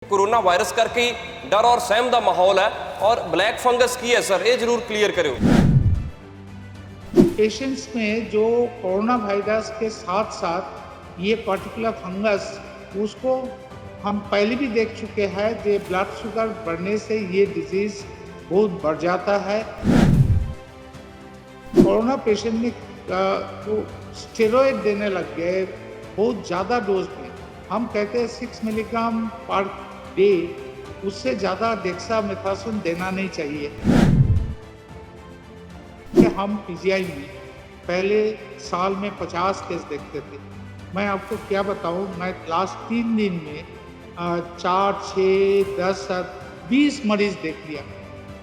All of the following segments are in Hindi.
कोरोना वायरस करके डर और सहम का माहौल है और ब्लैक फंगस की है सर, ये जरूर क्लियर करो। पेशेंट्स में जो कोरोना वायरस के साथ साथ ये पर्टिकुलर फंगस, उसको हम पहले भी देख चुके हैं कि ब्लड शुगर बढ़ने से ये डिजीज बहुत बढ़ जाता है। कोरोना पेशेंट में वो स्टेरॉइड देने लग गए बहुत ज़्यादा डोज में। हम कहते हैं 6 मिलीग्राम पर डे, उससे ज़्यादा डेक्सामेथासोन देना नहीं चाहिए। कि हम पीजीआई में पहले साल में 50 केस देखते थे। मैं आपको क्या बताऊं, मैं लास्ट 3 दिन में 4, 6, 10, 20 मरीज देख लिया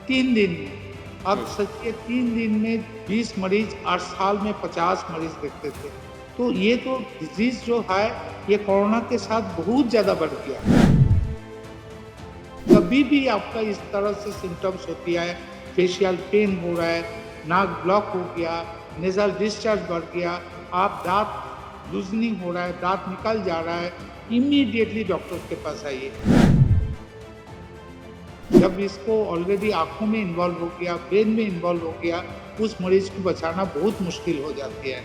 3 दिन में। अब सोचिए 3 दिन में 20 मरीज, 8 साल में 50 मरीज देखते थे। तो ये तो डिजीज जो है ये कोरोना के साथ बहुत ज़्यादा बढ़ गया। कभी भी आपका इस तरह से सिम्टम्स होती है, फेशियल पेन हो रहा है, नाक ब्लॉक हो गया, नेजल डिस्चार्ज बढ़ गया, आप दांत लूजनिंग हो रहा है, दांत निकल जा रहा है, इमीडिएटली डॉक्टर के पास आइए। जब इसको ऑलरेडी आंखों में इन्वॉल्व हो गया, ब्रेन में इन्वॉल्व हो गया, उस मरीज को बचाना बहुत मुश्किल हो जाती है।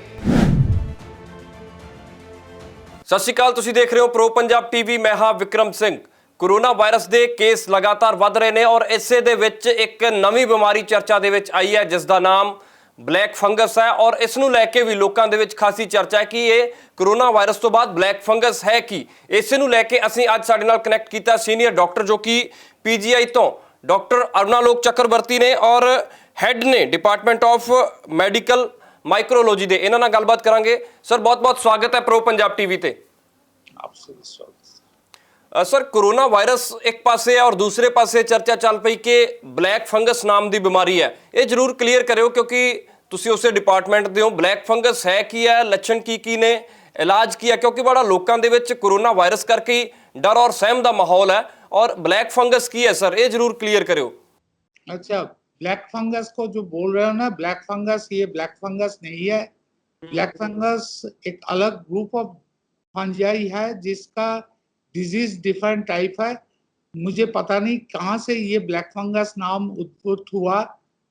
सत श्री अकाल, तुसीं देख रहे हो प्रो पंजाब टीवी। मैं हाँ विक्रम सिंह। कोरोना वायरस के केस लगातार वध रहे हैं और इसे दे विच एक नवी बीमारी चर्चा दे विच आई है जिसका नाम ब्लैक फंगस है और इसनूं लैके भी लोगों के विच खासी चर्चा है कि ये कोरोना वायरस तो बाद ब्लैक फंगस है कि। इस नूं लैके असीं अज साडे नाल कनैक्ट किया सीनियर डॉक्टर जो कि पीजीआई तो डॉक्टर अरुणालोक चक्रवर्ती ने और हैड ने डिपार्टमेंट ऑफ मैडिकल माइक्रोलॉजी दे। इन्हां नाल गलबात करांगे। सर बहुत बहुत स्वागत है प्रो पंजाब टीवी ते। आपसे स्वागत। सर कोरोना वायरस एक पासे है और दूसरे पासे चर्चा चल पई कि ब्लैक फंगस नाम की बीमारी है। ये जरूर क्लीयर करो क्योंकि तुसी उस डिपार्टमेंट दे हो। ब्लैक फंगस है की है, लक्षण की ने, इलाज की है, क्योंकि बड़ा लोगों के विच कोरोना वायरस करके डर और सहम का माहौल है और ब्लैक फंगस की है सर, ये जरूर क्लियर करो। अच्छा, ब्लैक फंगस को जो बोल रहे हो ना, ब्लैक फंगस, ये ब्लैक फंगस नहीं है। ब्लैक फंगस एक अलग ग्रुप ऑफ फंजाई है जिसका डिजीज डिफरेंट टाइप है। मुझे पता नहीं कहाँ से ये ब्लैक फंगस नाम उद्भूत हुआ,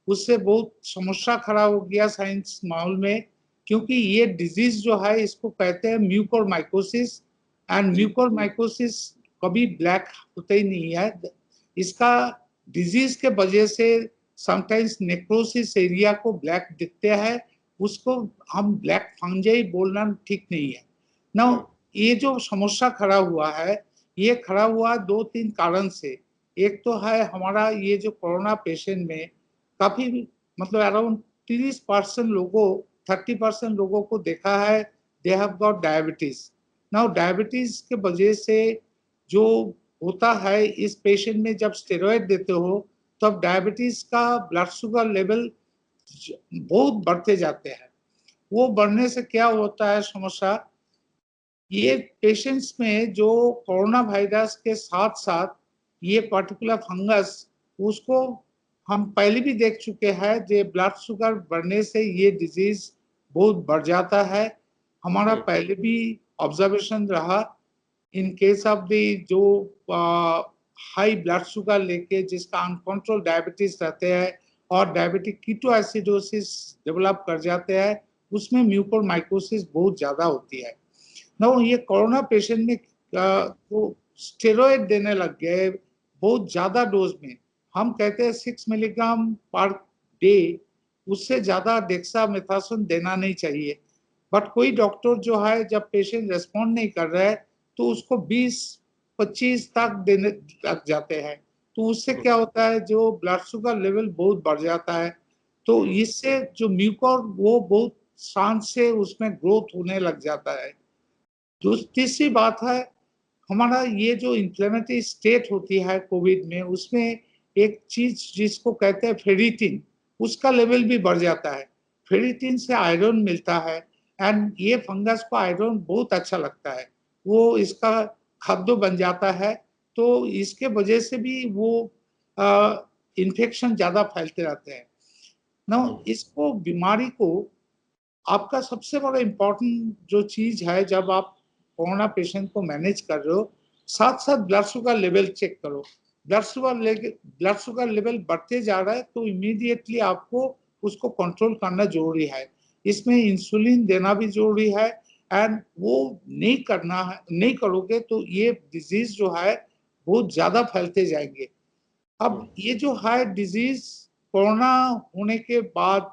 उससे बहुत समस्या खड़ा हो गया साइंस माहौल में, क्योंकि ये डिजीज जो है इसको कहते हैं म्यूकोरमाइकोसिस, एंड म्यूकोरमाइकोसिस कभी ब्लैक होता ही नहीं है। इसका डिजीज के वजह से समटाइम्स नेक्रोसिस एरिया को ब्लैक दिखते हैं, उसको हम ब्लैक फंजाई बोलना ठीक नहीं है ना। ये जो समस्या खड़ा हुआ है, ये खड़ा हुआ 2-3 कारण से। एक तो है हमारा ये जो कोरोना पेशेंट में काफी मतलब अराउंड 30% लोगों 30% लोगों को देखा है they have got diabetes. Now diabetes के वजह से जो होता है इस पेशेंट में, जब स्टेरॉइड देते हो तब डायबिटीज का ब्लड शुगर लेवल बहुत बढ़ते जाते हैं। वो बढ़ने से क्या होता है समस्या, ये पेशेंट्स में जो कोरोना वायरस के साथ साथ ये पर्टिकुलर फंगस, उसको हम पहले भी देख चुके हैं कि ब्लड शुगर बढ़ने से ये डिजीज बहुत बढ़ जाता है। हमारा पहले भी ऑब्जर्वेशन रहा इन केस ऑफ द जो हाई ब्लड शुगर लेके जिसका अनकंट्रोल डायबिटीज रहते हैं और डायबिटिक कीटोएसिडोसिस डेवलप कर जाते हैं, उसमें म्यूकोरमाइकोसिस बहुत ज्यादा होती है ना। ये कोरोना पेशेंट में तो स्टेरॉइड देने लग गए बहुत ज्यादा डोज में। हम कहते हैं 6 मिलीग्राम पर डे, उससे ज्यादा डेक्सामेथासोन देना नहीं चाहिए। बट कोई डॉक्टर जो है जब पेशेंट रेस्पॉन्ड नहीं कर रहा है तो उसको 20-25 तक देने लग जाते हैं। तो उससे क्या होता है, जो ब्लड शुगर लेवल बहुत बढ़ जाता है, तो इससे जो म्यूकोर वो बहुत शांत से उसमें ग्रोथ होने लग जाता है। तीसरी बात है, हमारा ये जो इन्फ्लेमेटरी स्टेट होती है कोविड में, उसमें एक चीज जिसको कहते हैं फेरिटिन, उसका लेवल भी बढ़ जाता है। फेरिटिन से आयरन मिलता है एंड ये फंगस को आयरन बहुत अच्छा लगता है, वो इसका खाद्य बन जाता है। तो इसके वजह से भी वो इन्फेक्शन ज्यादा फैलते रहते हैं ना। इसको बीमारी को आपका सबसे बड़ा इम्पोर्टेंट जो चीज है जब आप कोरोना पेशेंट को मैनेज कर रहे हो, साथ साथ ब्लड शुगर लेवल चेक करो। ब्लड शुगर लेवल बढ़ते जा रहा है तो इमीडिएटली आपको उसको कंट्रोल करना जरूरी है। इसमें इंसुलिन देना भी जरूरी है एंड वो नहीं करोगे तो ये डिजीज जो है बहुत ज्यादा फैलते जाएंगे। अब ये जो है डिजीज कोरोना होने के बाद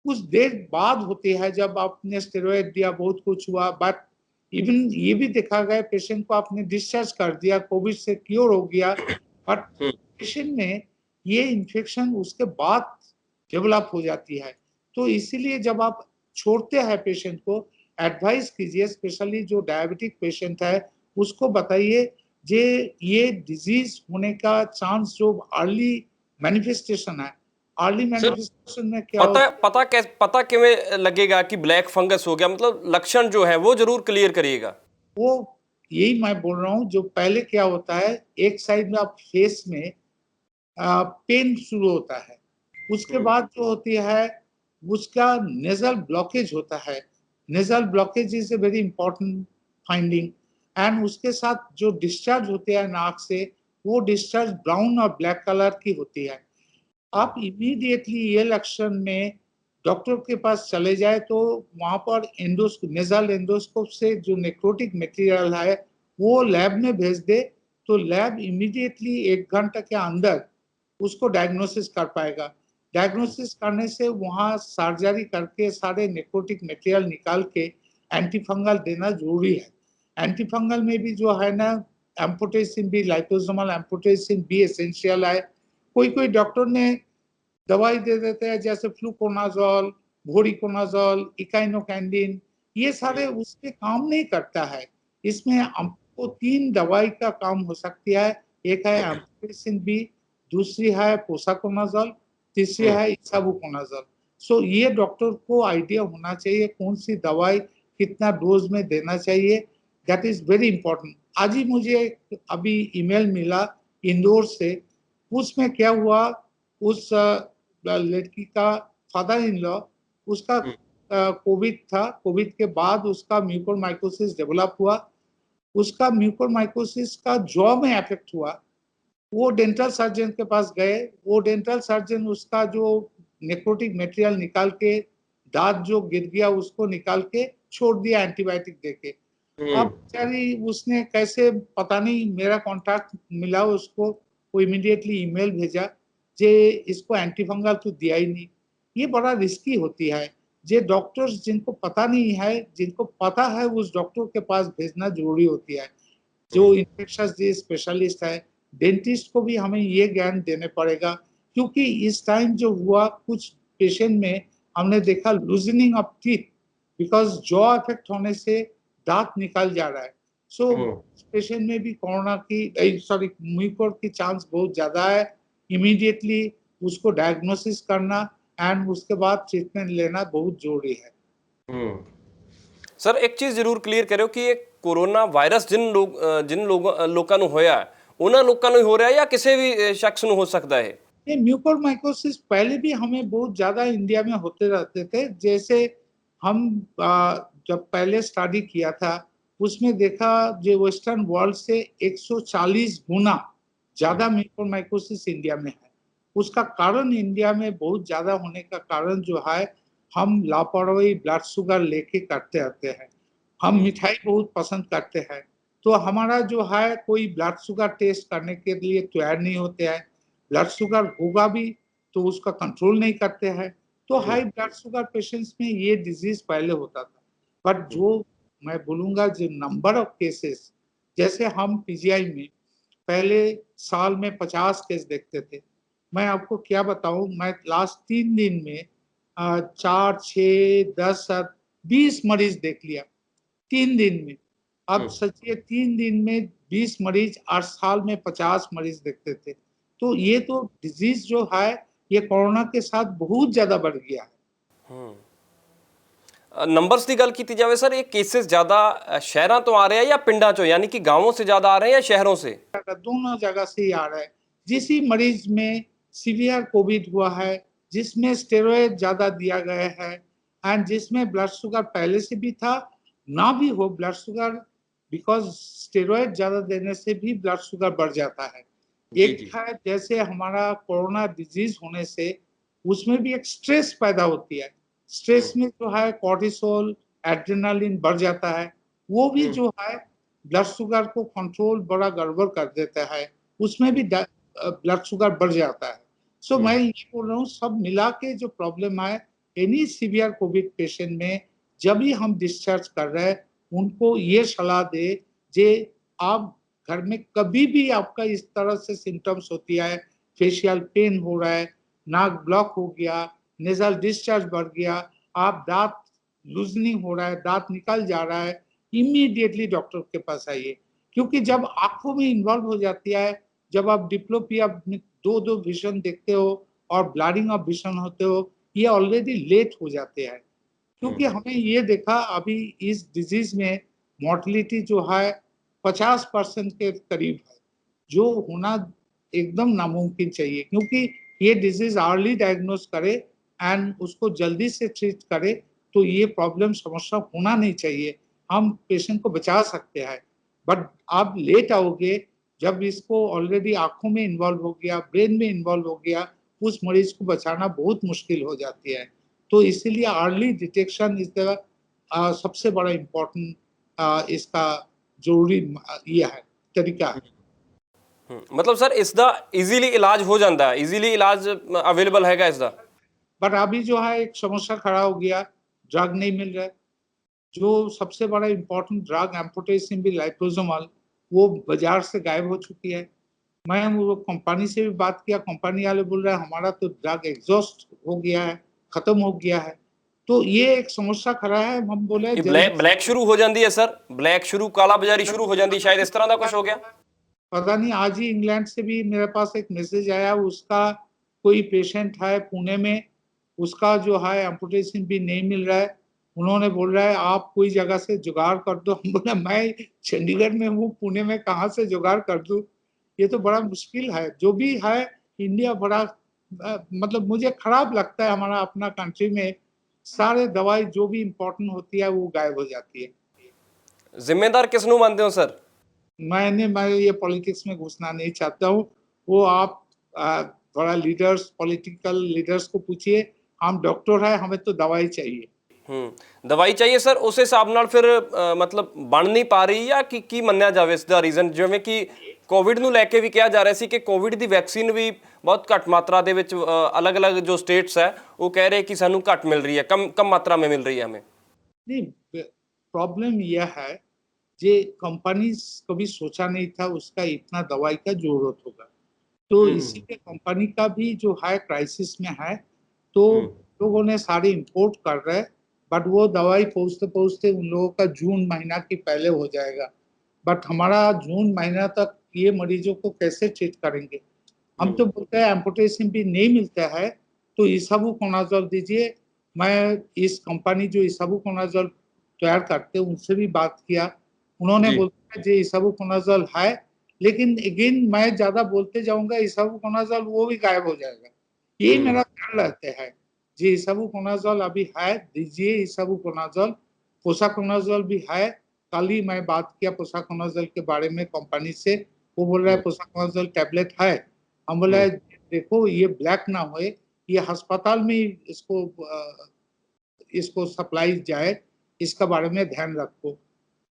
कुछ देर बाद होती है, जब आपने स्टेरॉइड दिया बहुत कुछ हुआ, बट इवन ये भी देखा गया पेशेंट को आपने डिस्चार्ज कर दिया, कोविड से क्योर हो गया, बट पेशेंट में ये इन्फेक्शन उसके बाद डेवलप हो जाती है। तो इसीलिए जब आप छोड़ते हैं पेशेंट को एडवाइस कीजिए, स्पेशली जो डायबिटिक पेशेंट है उसको बताइए जे ये डिजीज होने का चांस जो अर्ली मैनिफेस्टेशन है, अर्ली सर मैनिफेस्टेशन में क्या होता है, पता किਵੇਂ लगेगा कि ब्लैक फंगस हो गया, मतलब लक्षण जो है वो जरूर क्लियर करिएगा। वो यही मैं बोल रहा हूँ। जो पहले क्या होता है, एक साइड में आप फेस में पेन शुरू होता है, उसके बाद जो होती है उसका नेजल ब्लॉकेज होता है। Nasal blockage is a very important finding and उसके साथ जो डिस्चार्ज होते हैं नाक से, वो डिस्चार्ज ब्राउन और ब्लैक कलर की होती है। आप इमीडिएटली ये लक्षण में डॉक्टर के पास चले जाए तो वहां पर नेजल एंडोस्कोप से जो नेक्रोटिक मटेरियल है वो लैब में भेज दे, तो लैब इमीडिएटली 1 घंटा के अंदर उसको डायग्नोसिस कर पाएगा। डायग्नोसिस करने से वहाँ सर्जरी करके सारे नेक्रोटिक मटेरियल निकाल के एंटीफंगल देना जरूरी है। एंटीफंगल में भी जो है ना, एम्फोटेसिन बी, लाइपोसोमल एम्फोटेसिन बी एसेंशियल है। कोई कोई डॉक्टर ने दवाई दे देते हैं जैसे फ्लूकोनाजोल, वोरिकोनाजोल, इकाइनोकैंडिन, ये सारे उसके काम नहीं करता है। इसमें हमको 3 दवाई का काम हो सकती है। एक है एम्फोटेसिन बी, दूसरी है पोसाकोनाजोल, तीसरी है इसाबुकोनाजोल। सो ये डॉक्टर को आइडिया होना चाहिए कौन सी दवाई कितना डोज में देना चाहिए। That is very important. आज ही मुझे अभी ईमेल मिला इंदौर से, उसमें क्या हुआ, उस लड़की का फादर इन लॉ, उसका कोविड था, कोविड के बाद उसका म्यूकोरमाइकोसिस डेवलप हुआ, उसका म्यूकोरमाइकोसिस का जॉ में इफेक्ट हुआ। वो डेंटल सर्जन के पास गए, वो डेंटल सर्जन उसका जो नेक्रोटिक मटेरियल निकाल के, दांत जो गिर गया उसको निकाल के छोड़ दिया एंटीबायोटिक देके। अब बेचारी उसने कैसे पता नहीं, मेरा कॉन्टैक्ट मिला उसको, वो इमीडिएटली ईमेल भेजा जे इसको एंटीफंगल तो दिया ही नहीं। ये बड़ा रिस्की होती है। जे डॉक्टर्स जिनको पता नहीं है, जिनको पता है उस डॉक्टर के पास भेजना जरूरी होती है, जो इन्फेक्शस डिजीज स्पेशलिस्ट है। डेंटिस्ट को भी हमें ये ज्ञान देने पड़ेगा, क्योंकि इस टाइम जो हुआ कुछ पेशेंट में हमने देखा loosening of teeth, because jaw effect होने से दांत निकल जा रहा है। सो पेशेंट में भी कोरोना की म्यूकोर की चांस बहुत ज्यादा है। इमीडिएटली उसको डायग्नोसिस करना एंड उसके बाद ट्रीटमेंट लेना बहुत जरूरी है। सर एक चीज जरूर क्लियर करो कि ये कोरोना वायरस जिन लोगों ਨੂੰ ਹੋਇਆ ਉਹਨਾਂ ਲੋਕਾਂ ਨੂੰ ਹੀ ਹੋ ਰਿਹਾ ਜਾਂ ਕਿਸੇ ਵੀ ਸ਼ਖਸ ਨੂੰ ਹੋ ਸਕਦਾ ਹੈ? ये म्यूकोरमाइकोसिस पहले भी हमें बहुत ज्यादा इंडिया में होते रहते थे। जैसे हम जब पहले स्टडी किया था उसमें देखा जो वेस्टर्न वर्ल्ड से 140 गुना ज्यादा म्यूकोरमाइकोसिस इंडिया में है। उसका कारण इंडिया में बहुत ज्यादा होने का कारण जो है, हम लापरवाही ब्लड शुगर लेके करते रहते हैं। हम मिठाई बहुत पसंद करते हैं, तो हमारा जो है कोई ब्लड शुगर टेस्ट करने के लिए तैयार नहीं होते हैं। ब्लड शुगर होगा भी तो उसका कंट्रोल नहीं करते हैं। तो हाई ब्लड शुगर पेशेंट्स में ये डिजीज पहले होता था। बट जो मैं बोलूंगा जो नंबर ऑफ केसेस, जैसे हम पीजीआई में पहले साल में 50 केस देखते थे, मैं आपको क्या बताऊं, मैं लास्ट 3 दिन में 4, 6, 10, 20 मरीज देख लिया 3 दिन में। अब सोचिए 3 दिन में 20 मरीज, 8 साल में 50 मरीज देखते थे। तो ये तो डिजीज जो है ये कोरोना के साथ बहुत ज्यादा बढ़ गया है। ਨੰਬਰਸ ਦੀ ਗੱਲ ਕੀਤੀ ਜਾਵੇ ਸਰ, ਇਹ ਕੇसेस ਜ਼ਿਆਦਾ ਸ਼ਹਿਰਾਂ ਤੋਂ ਆ ਰਹੇ ਆ ਜਾਂ ਪਿੰਡਾਂ ਚੋਂ, यानी कि गांवों से ज्यादा आ रहे हैं या शहरों से? दोनों जगह से ही आ रहा है। जिस ही मरीज में सीवियर कोविड हुआ है, जिसमें स्टेरॉइड ज्यादा दिया गया है एंड जिसमें ब्लड शुगर पहले से भी था, ना भी हो ब्लड शुगर बिकॉज स्टेरॉइड ज्यादा देने से भी ब्लड शुगर बढ़ जाता है। जी एक जी। है जैसे हमारा कोरोना डिजीज होने से उसमें भी एक स्ट्रेस पैदा होती है। स्ट्रेस में जो है कॉर्टिसोल, एड्रेनालिन बढ़ जाता है, वो भी जो है ब्लड शुगर को कंट्रोल बड़ा गड़बड़ कर देता है, उसमें भी ब्लड शुगर बढ़ जाता है। सो मैं ये बोल रहा हूँ सब मिला के जो प्रॉब्लम है एनी सीवियर कोविड पेशेंट में जब भी हम डिस्चार्ज कर रहे हैं उनको ये सलाह दे जे आप घर में कभी भी आपका इस तरह से सिम्टम्स होती है, फेशियल पेन हो रहा है, नाक ब्लॉक हो गया, नेजल डिस्चार्ज बढ़ गया, आप दांत लूजनिंग हो रहा है, दांत निकल जा रहा है, इमीडिएटली डॉक्टर के पास आइए। क्योंकि जब आंखों में इन्वॉल्व हो जाती है, जब आप डिप्लोपिया में दो दो विजन देखते हो और ब्लडिंग ऑफ विजन होते हो, ये ऑलरेडी लेट हो जाते हैं। क्योंकि हमें ये देखा अभी इस डिजीज में मोर्टेलिटी जो है 50% के करीब है, जो होना एकदम नामुमकिन चाहिए। क्योंकि ये डिजीज अर्ली डायग्नोस करे एंड उसको जल्दी से ट्रीट करे तो ये प्रॉब्लम समस्या होना नहीं चाहिए, हम पेशेंट को बचा सकते हैं। बट आप लेट आओगे जब इसको ऑलरेडी आंखों में इन्वॉल्व हो गया, ब्रेन में इन्वॉल्व हो गया, उस मरीज को बचाना बहुत मुश्किल हो जाती है। तो इसीलिए अर्ली डिटेक्शन इस द सबसे बड़ा इम्पोर्टेंट इसका जरूरी ये है तरीका है। मतलब सर इसका इजीली इलाज हो जाता है, इजीली इलाज अवेलेबल हैगा इसका? बट अभी जो है एक समस्या खड़ा हो गया, ड्रग नहीं मिल रहा है। जो सबसे बड़ा इम्पोर्टेंट ड्रग एम्फोटेसिन भी लाइपोसोमल वो बाजार से गायब हो चुकी है। मैं वो कंपनी से भी बात किया, कंपनी वाले बोल रहे हैं हमारा तो ड्रग एग्जॉस्ट हो गया है, खत्म हो गया है। तो ये एक समस्या खड़ा है, हम बोले ये जल्दी ब्लैक शुरू हो जाती है सर, ब्लैक शुरू काला बाजारी शुरू हो जाती है, शायद इस तरह का कुछ हो गया। पता नहीं आज ही इंग्लैंड से भी मेरे पास एक मैसेज आया, उसका कोई पेशेंट है पुणे में, उसका जो है एम्पुटेशन भी नहीं मिल रहा है। उन्होंने बोल रहा है आप कोई जगह से जुगाड़ कर दो। हम बोला मैं चंडीगढ़ में हूँ, पुणे में कहाँ से जुगाड़ कर दूं? ये तो बड़ा मुश्किल है। जो भी है इंडिया बड़ा मतलब मुझे खराब लगता है, हमारा अपना कंट्री में सारे दवाई जो भी इम्पोर्टेंट होती है वो गायब हो जाती है। जिम्मेदार किसनु मानते हो सर? मैं ये पॉलिटिक्स में घुसना नहीं चाहता हूँ। वो आप थोड़ा लीडर्स, पॉलिटिकल लीडर्स को पूछिए। हम डॉक्टर है, हमें तो दवाई चाहिए। दवाई चाहिए सर, उस हिसाब ਨਾਲ ਫਿਰ मतलब ਬਣ ਨਹੀਂ ਪਾ ਰਹੀ ਜਾਂ ਕੀ ਮੰਨਿਆ ਜਾਵੇ ਇਸ ਦਾ ਰੀਜ਼ਨ? ਜਿਵੇਂ ਕਿ ਕੋਵਿਡ ਨੂੰ ਲੈ ਕੇ ਵੀ ਕਿਹਾ ਜਾ ਰਿਹਾ ਸੀ ਕਿ ਕੋਵਿਡ ਦੀ ਵੈਕਸੀਨ ਵੀ ਬਹੁਤ ਘੱਟ ਮਾਤਰਾ ਦੇ ਵਿੱਚ ਅਲੱਗ-ਅਲੱਗ ਜੋ ਸਟੇਟਸ ਹੈ ਉਹ ਕਹਿ ਰਹੇ ਕਿ ਸਾਨੂੰ ਘੱਟ ਮਿਲ ਰਹੀ ਹੈ, कम मात्रा में मिल रही है हमें। नहीं, प्रॉब्लम यह है जे कंपनी कभी सोचा नहीं था उसका इतना दवाई का जरूरत होगा, तो इसीलिए कंपनी का भी जो है क्राइसिस में है। तो लोगों ने सारे इंपोर्ट कर रहे हैं, बट वो दवाई पहुंचते पहुंचते उन लोगों का जून महीना की पहले हो जाएगा। बट हमारा जून महीना तक ये मरीजों को कैसे ट्रीट करेंगे? हम तो बोलते हैं एम्पुटेशन भी नहीं मिलता है तो इसाबुकोनाजोल दीजिए। मैं इस कंपनी जो इसाबुकोनाजोल तैयार करते हैं उनसे भी बात किया, उन्होंने बोलते हैं जो इसाबुकोनाजोल है, लेकिन अगेन मैं ज्यादा बोलते जाऊंगा इसाबुकोनाजोल वो भी गायब हो जाएगा, यही मेरा ख्याल रहता है। जी इसाबुकोनाजोल अभी है, दीजिए इसाबुकोनाजोल। पोसाकोनाजोल भी है, कल ही मैं बात किया पोसाकोनाजोल के बारे में कंपनी से, वो बोल रहा है पोसाकोनाजोल टैबलेट है। हम बोला देखो ये ब्लैक ना होए, ये अस्पताल में इसको सप्लाई जाए, इसका बारे में ध्यान रखो।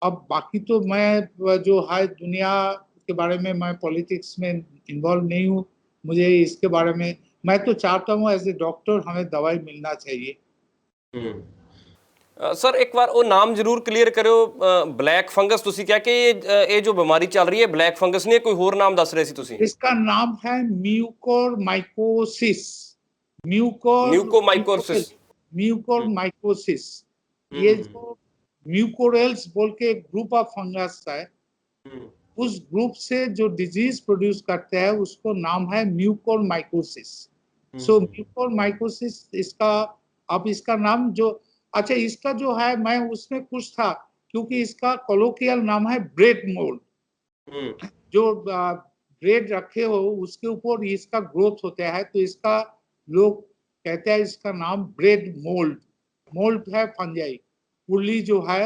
अब बाकी तो मैं जो है दुनिया के बारे में, मैं पॉलिटिक्स में इन्वॉल्व नहीं हूँ, मुझे इसके बारे में, मैं तो चाहता हूँ एज ए डॉक्टर हमें दवाई मिलना चाहिए। सर एक बार वो नाम जरूर क्लीयर करो, ब्लैक फंगस ਤੁਸੀਂ ਕਿਹਾ ਕਿ ਇਹ ਜੋ ਬਿਮਾਰੀ ਚੱਲ ਰਹੀ ਹੈ ब्लैक फंगस नहीं है, कोई और नाम दस रहे सी ਤੁਸੀਂ? इसका नाम है म्यूकोरमाइकोसिस। म्यूकोमाइकोसिस। म्यूकोरमाइकोसिस। ये जो म्यूकोरेल्स बोल के एक ग्रुप ऑफ फंगस है, उस ग्रुप से जो डिजीज प्रोड्यूस करते हैं उसको नाम है म्यूकोरमाइकोसिस। सो म्यूकोरमाइकोसिस इसका, अब इसका नाम जो, अच्छा इसका जो है मैं उसमें कुछ था क्योंकि इसका कोलोकियल नाम है ब्रेड मोल्ड। जो ब्रेड रखे हो उसके ऊपर इसका ग्रोथ होता है, तो इसका लोग कहते हैं इसका नाम ब्रेड मोल्ड। मोल्ड है फंजाई, पुरली जो है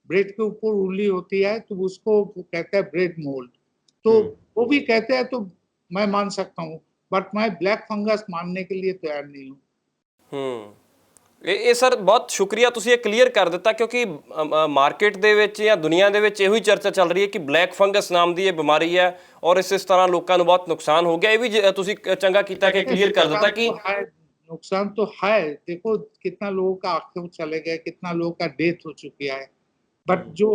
ब्रेड के ऊपर उंगली होती है तो उसको कहते हैं ब्रेड मोल्ड, तो वो भी कहते हैं तो मैं मान सकता हूँ, बट मैं ब्लैक फंगस मानने के लिए तैयार नहीं हूँ। ਇਹ ਸਰ ਬਹੁਤ ਸ਼ੁਕਰੀਆ, ਤੁਸੀਂ ਇਹ ਕਲੀਅਰ ਕਰ ਦਿੱਤਾ, ਕਿਉਂਕਿ ਮਾਰਕੀਟ ਦੇ ਵਿੱਚ ਜਾਂ ਦੁਨੀਆ ਦੇ ਵਿੱਚ ਇਹੋ ਹੀ ਚਰਚਾ ਚੱਲ ਰਹੀ ਹੈ ਕਿ ਬਲੈਕ ਫੰਗਸ ਨਾਮ ਦੀ ਇਹ ਬਿਮਾਰੀ ਹੈ ਔਰ ਇਸ ਤਰ੍ਹਾਂ ਲੋਕਾਂ ਨੂੰ ਬਹੁਤ ਨੁਕਸਾਨ ਹੋ ਗਿਆ। ਇਹ ਵੀ ਤੁਸੀਂ ਚੰਗਾ ਕੀਤਾ ਕਿ क्लियर कर देता कि नुकसान तो है, देखो कितना लोगों का आंखें चले गए, कितना लोगों का डेथ हो चुकी है, बट जो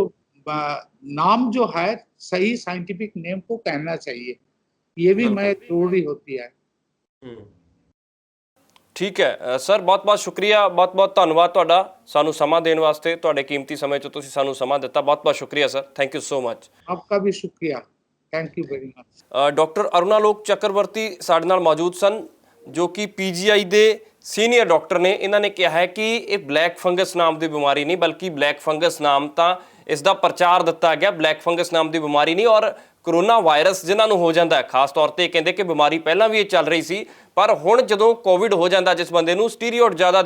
नाम जो है सही साइंटिफिक नेम को कहना चाहिए, ये भी मैं जरूरी होती है। ठीक है सर, बहुत बहुत शुक्रिया, बहुत बहुत धन्यवाद ਤੁਹਾਡਾ ਸਾਨੂੰ ਸਮਾਂ ਦੇਣ ਵਾਸਤੇ, ਤੁਹਾਡੇ ਕੀਮਤੀ ਸਮੇਂ ਚੋਂ ਤੁਸੀਂ ਸਾਨੂੰ ਸਮਾਂ ਦਿੱਤਾ, ਬਹੁਤ ਬਹੁਤ ਸ਼ੁਕਰੀਆ sir, thank you so much. आपका भी शुक्रिया, thank you very much. Doctor Arunalok Chakraborty ਸਾਡੇ ਨਾਲ ਮੌਜੂਦ ਸਨ, ਜੋ ਕਿ ਪੀਜੀਆਈ ਦੇ ਸੀਨੀਅਰ ਡਾਕਟਰ ਨੇ। ਇਹਨਾਂ ਨੇ ਕਿਹਾ ਹੈ ਕਿ ਇਹ ਬਲੈਕ ਫੰਗਸ ਨਾਮ ਦੀ ਬਿਮਾਰੀ ਨਹੀਂ, ਬਲਕਿ ਬਲੈਕ ਫੰਗਸ ਨਾਮ ਤਾਂ ਇਸ ਦਾ ਪ੍ਰਚਾਰ ਦਿੱਤਾ ਗਿਆ, ਬਲੈਕ ਫੰਗਸ ਨਾਮ ਦੀ ਬਿਮਾਰੀ ਨਹੀਂ। ਔਰ ਕਰੋਨਾ ਵਾਇਰਸ ਜਿਨ੍ਹਾਂ ਨੂੰ ਹੋ ਜਾਂਦਾ ਹੈ, ਖਾਸ ਤੌਰ ਤੇ ਕਹਿੰਦੇ ਕਿ ਬਿਮਾਰੀ ਪਹਿਲਾਂ ਵੀ ਇਹ ਚੱਲ ਰਹੀ ਸੀ, ਪਰ ਹੁਣ ਜਦੋਂ ਕੋਵਿਡ ਹੋ ਜਾਂਦਾ ਜਿਸ ਬੰਦੇ ਨੂੰ, ਸਟੀਰੋਇਡ ਜ਼ਿਆਦਾ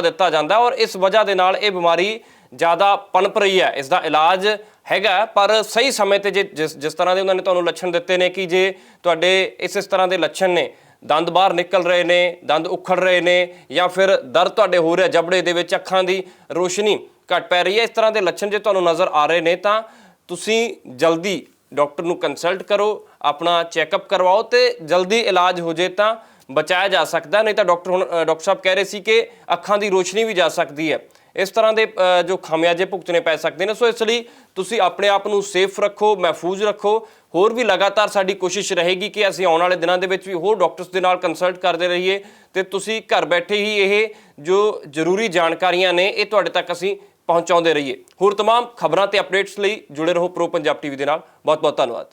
ਦਿੱਤਾ ਜਾਂਦਾ ਔਰ ਇਸ ਵਜ੍ਹਾ ਦੇ ਨਾਲ ਇਹ ਬਿਮਾਰੀ ਜ਼ਿਆਦਾ ਪਨਪ ਰਹੀ ਹੈ। ਇਸ ਦਾ ਇਲਾਜ ਹੈਗਾ, ਪਰ ਸਹੀ ਸਮੇਂ ਤੇ ਜਿਸ ਤਰ੍ਹਾਂ ਦੇ ਉਹਨਾਂ ਨੇ ਤੁਹਾਨੂੰ ਲੱਛਣ ਦਿੱਤੇ ਨੇ ਕਿ ਜੇ ਤੁਹਾਡੇ ਇਸ ਤਰ੍ਹਾਂ ਦੇ ਲੱਛਣ ਨੇ, ਦੰਦ ਬਾਹਰ ਨਿਕਲ ਰਹੇ ਨੇ, ਦੰਦ ਉਖੜ ਰਹੇ ਨੇ, ਜਾਂ ਫਿਰ ਦਰਦ ਤੁਹਾਡੇ ਹੋ ਰਿਹਾ ਜਬੜੇ ਦੇ ਵਿੱਚ, ਅੱਖਾਂ ਦੀ ਰੋਸ਼ਨੀ ਘੱਟ ਪੈ ਰਹੀ ਹੈ, ਇਸ ਤਰ੍ਹਾਂ ਦੇ ਲੱਛਣ ਜੇ ਤੁਹਾਨੂੰ ਨਜ਼ਰ ਆ ਰਹੇ ਨੇ ਤਾਂ ਤੁਸੀਂ ਜਲਦੀ ਡਾਕਟਰ ਨੂੰ ਕੰਸਲਟ ਕਰੋ, ਆਪਣਾ ਚੈੱਕਅਪ ਕਰਵਾਓ ਤੇ ਜਲਦੀ ਇਲਾਜ ਹੋ ਜੇ ਤਾਂ ਬਚਾਇਆ ਜਾ ਸਕਦਾ। ਨਹੀਂ ਤਾਂ ਡਾਕਟਰ ਸਾਹਿਬ ਕਹਿ ਰਹੇ ਸੀ ਕਿ ਅੱਖਾਂ ਦੀ ਰੋਸ਼ਨੀ ਵੀ ਜਾ ਸਕਦੀ ਹੈ, ਇਸ ਤਰ੍ਹਾਂ ਦੇ ਜੋ ਖਾਮਿਆਜੇ ਭੁਗਤਣੇ ਪੈ ਸਕਦੇ ਨੇ। ਸੋ ਇਸ ਲਈ ਤੁਸੀਂ ਆਪਣੇ ਆਪ ਨੂੰ ਸੇਫ ਰੱਖੋ, ਮਹਿਫੂਜ਼ ਰੱਖੋ। ਹੋਰ ਵੀ ਲਗਾਤਾਰ ਸਾਡੀ ਕੋਸ਼ਿਸ਼ ਰਹੇਗੀ ਕਿ ਅਸੀਂ ਆਉਣ ਵਾਲੇ ਦਿਨਾਂ ਦੇ ਵਿੱਚ ਵੀ ਹੋਰ ਡਾਕਟਰਸ ਦੇ ਨਾਲ ਕੰਸਲਟ ਕਰਦੇ ਰਹੀਏ ਤੇ ਤੁਸੀਂ ਘਰ ਬੈਠੇ ਹੀ ਇਹ ਜੋ ਜ਼ਰੂਰੀ ਜਾਣਕਾਰੀਆਂ ਨੇ ਇਹ ਤੁਹਾਡੇ ਤੱਕ ਅਸੀਂ ਪਹੁੰਚਾਉਂਦੇ ਰਹੀਏ। ਹੋਰ तमाम ਖਬਰਾਂ ਤੇ ਅਪਡੇਟਸ ਲਈ ਜੁੜੇ ਰਹੋ ਪ੍ਰੋ ਪੰਜਾਬ ਟੀਵੀ ਦੇ ਨਾਲ। ਬਹੁਤ ਬਹੁਤ ਧੰਨਵਾਦ।